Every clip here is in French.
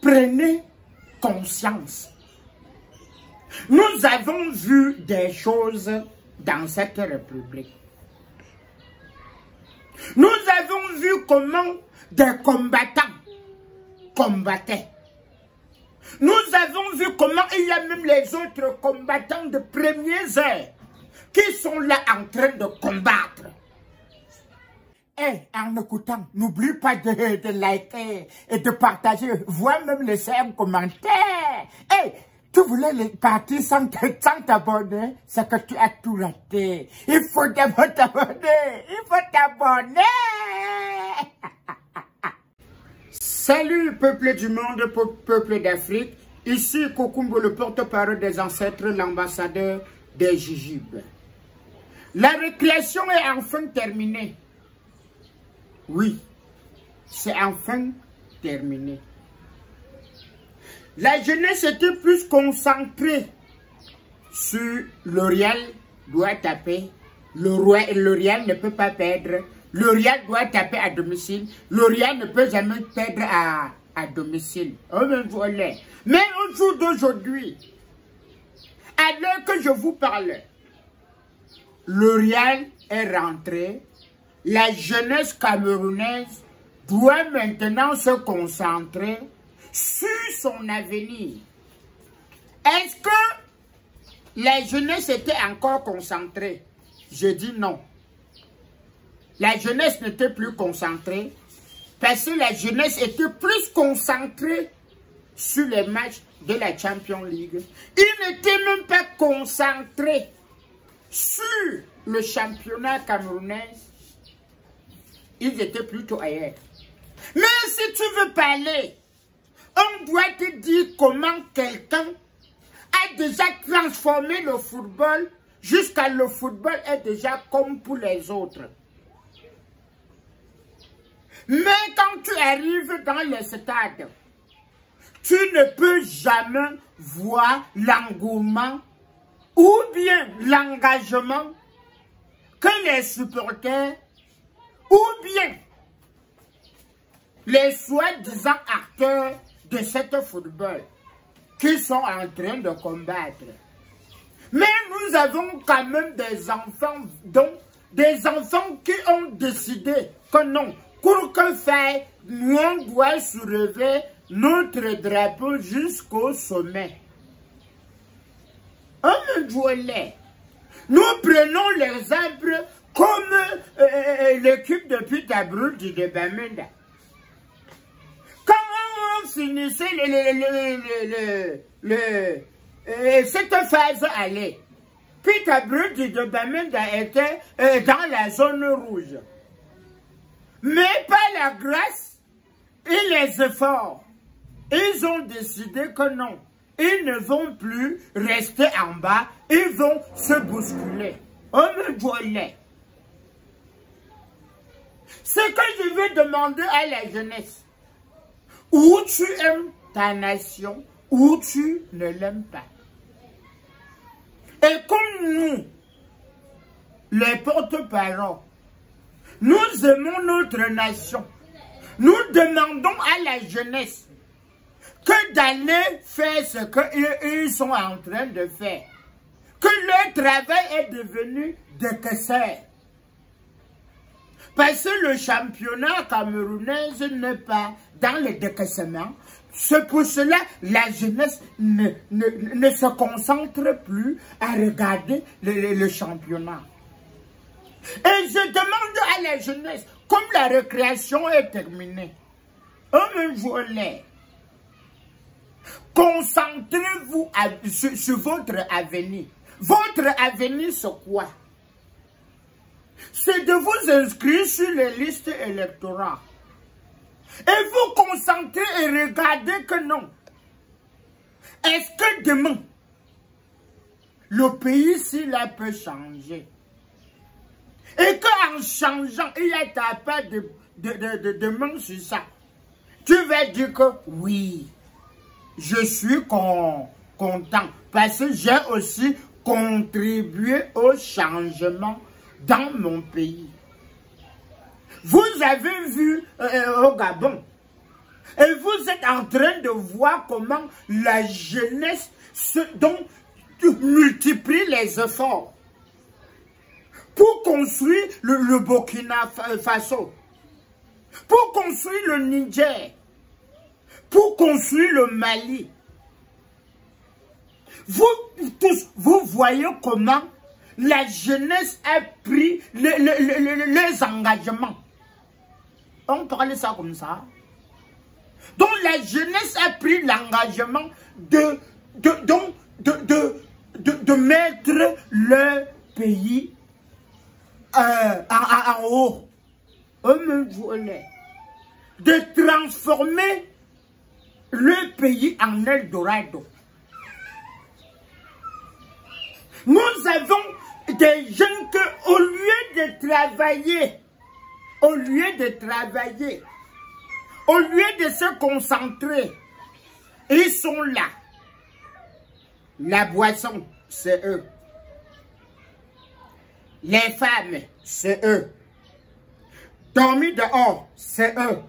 Prenez conscience. Nous avons vu des choses dans cette république. Nous avons vu comment des combattants combattaient. Nous avons vu comment il y a même les autres combattants de premières heures qui sont là en train de combattre. Et en écoutant, n'oublie pas de liker et de partager, voire même laisser un commentaire. Et tu voulais partir sans t'abonner, c'est que tu as tout raté. Il faut d'abord t'abonner. Il faut t'abonner. Salut peuple du monde, peuple d'Afrique. Ici Kokumbo, le porte-parole des ancêtres, l'ambassadeur des Jujubes. La récréation est enfin terminée. Oui, c'est enfin terminé. La jeunesse était plus concentrée sur L'Oréal doit taper. L'Oréal ne peut pas perdre. L'Oréal doit taper à domicile. L'Oréal ne peut jamais perdre à domicile. Mais au jour d'aujourd'hui, à l'heure que je vous parle, L'Oréal est rentré. La jeunesse camerounaise doit maintenant se concentrer sur son avenir. Est-ce que la jeunesse était encore concentrée? Je dis non. La jeunesse n'était plus concentrée parce que la jeunesse était plus concentrée sur les matchs de la Champions League. Il n'était même pas concentré sur le championnat camerounais. Ils étaient plutôt ailleurs. Mais si tu veux parler, on doit te dire comment quelqu'un a déjà transformé le football jusqu'à le football est déjà comme pour les autres. Mais quand tu arrives dans le stade, tu ne peux jamais voir l'engouement ou bien l'engagement que les supporters ou bien les soi-disant acteurs de ce football qui sont en train de combattre. Mais nous avons quand même des enfants, donc des enfants qui ont décidé que non, pour que faire, nous on doit soulever notre drapeau jusqu'au sommet. Nous prenons l'exemple comme l'équipe de Peterborough de Bamenda. Quand on finissait cette phase allait, Peterborough de Bamenda était dans la zone rouge. Mais par la grâce et les efforts, ils ont décidé que non, ils ne vont plus rester en bas, ils vont se bousculer. Ce que je veux demander à la jeunesse, où tu aimes ta nation, ou tu ne l'aimes pas. Et comme nous, les porte-parole, nous aimons notre nation, nous demandons à la jeunesse que d'aller faire ce qu'ils sont en train de faire. Que leur travail est devenu décaisseur. Parce que le championnat camerounais n'est pas dans le décaissement. C'est pour cela que la jeunesse ne se concentre plus à regarder le championnat. Et je demande à la jeunesse, comme la récréation est terminée, concentrez-vous sur votre avenir. Votre avenir, c'est quoi? C'est de vous inscrire sur les listes électorales. Et vous concentrer et regarder que non. Est-ce que demain, le pays, s'il peut changer? Et qu'en changeant, il y a ta part de main sur ça. Tu vas dire que oui, je suis content. Parce que j'ai aussi contribué au changement dans mon pays. Vous avez vu au Gabon, Et vous êtes en train de voir comment la jeunesse multiplie les efforts pour construire le Burkina Faso, pour construire le Niger, pour construire le Mali. Vous tous, vous voyez comment la jeunesse a pris les engagements. On parlait ça comme ça. Donc la jeunesse a pris l'engagement de mettre le pays en haut. De transformer le pays en Eldorado. Nous avons des jeunes que, au lieu de travailler, au lieu de se concentrer, ils sont là. La boisson, c'est eux. Les femmes, c'est eux. Dormir dehors, c'est eux.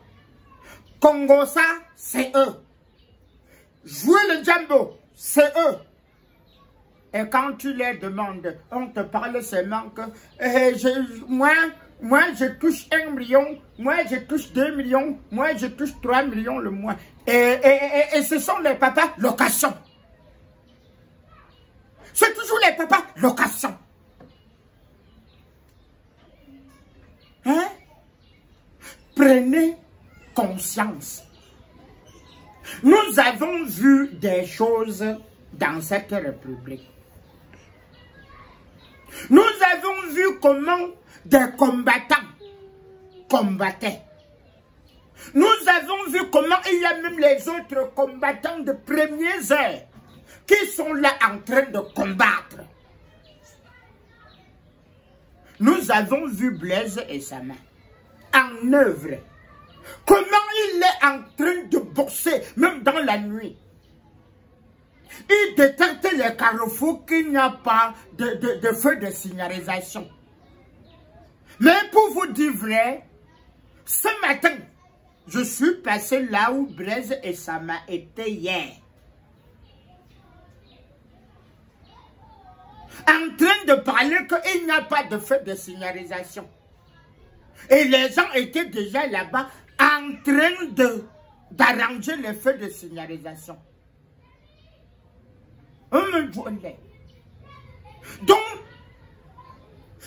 Congosa, c'est eux. Jouer le jambo, c'est eux. Et quand tu leur demandes, on te parle seulement que moi je touche 1 million, moi je touche 2 millions, moi je touche 3 millions le mois. Et ce sont les papas location. C'est toujours les papas location. Hein? Prenez conscience. Nous avons vu des choses dans cette république. Nous avons vu comment des combattants combattaient. Nous avons vu comment il y a même les autres combattants de premières heures qui sont là en train de combattre. Nous avons vu Blaise et sa main en œuvre. Comment il est en train de bosser, même dans la nuit. Il détecte les carrefours qu'il n'y a pas de feu de signalisation. Mais pour vous dire vrai, ce matin, je suis passé là où Blaise et Sama étaient hier. En train de parler qu'il n'y a pas de feu de signalisation. Et les gens étaient déjà là-bas en train d'arranger les feux de signalisation. Donc,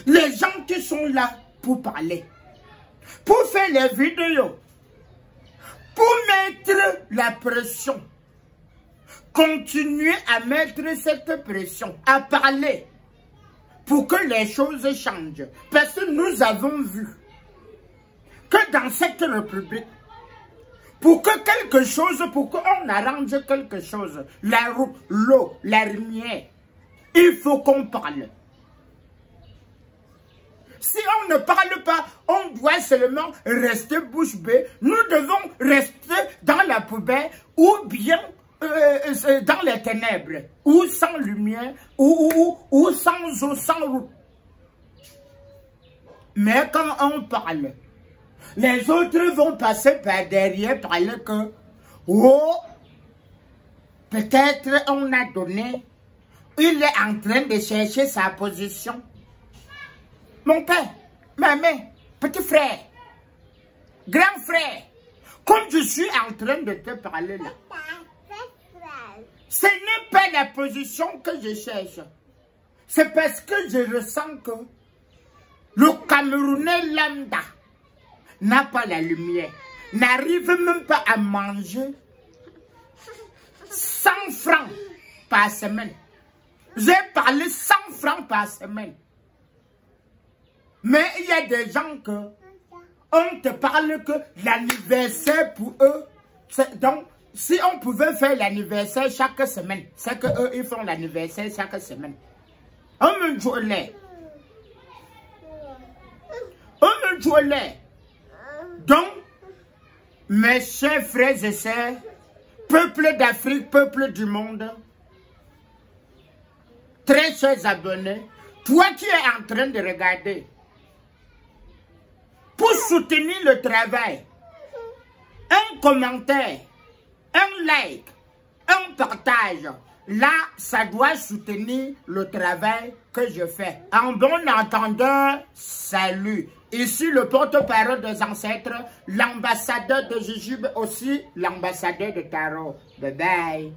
les gens qui sont là pour parler, pour faire les vidéos, pour mettre la pression, continuer à mettre cette pression, à parler, pour que les choses changent. Parce que nous avons vu que dans cette république, pour que quelque chose, pour qu'on arrange quelque chose, la route, l'eau, la lumière, il faut qu'on parle. Si on ne parle pas, on doit seulement rester bouche bée. Nous devons rester dans la poubelle ou bien dans les ténèbres, ou sans lumière, ou sans eau, sans route. Mais quand on parle, les autres vont passer par derrière, parler que, oh, peut-être on a donné, il est en train de chercher sa position. Mon père, ma mère, petit frère, grand frère, comme je suis en train de te parler là, ce n'est pas la position que je cherche. C'est parce que je ressens que le Camerounais lambda n'a pas la lumière, n'arrive même pas à manger 100 francs par semaine. J'ai parlé 100 francs par semaine. Mais il y a des gens que on te parle que l'anniversaire pour eux, donc si on pouvait faire l'anniversaire chaque semaine, c'est que eux ils font l'anniversaire chaque semaine. On me jouait. On me jouait. Donc, mes chers frères et sœurs, peuple d'Afrique, peuple du monde, très chers abonnés, toi qui es en train de regarder, pour soutenir le travail, un commentaire, un like, un partage. Là, ça doit soutenir le travail que je fais. En bon entendeur, salut. Ici, le porte-parole des ancêtres, l'ambassadeur de Jujube aussi, l'ambassadeur de Tarot. Bye bye.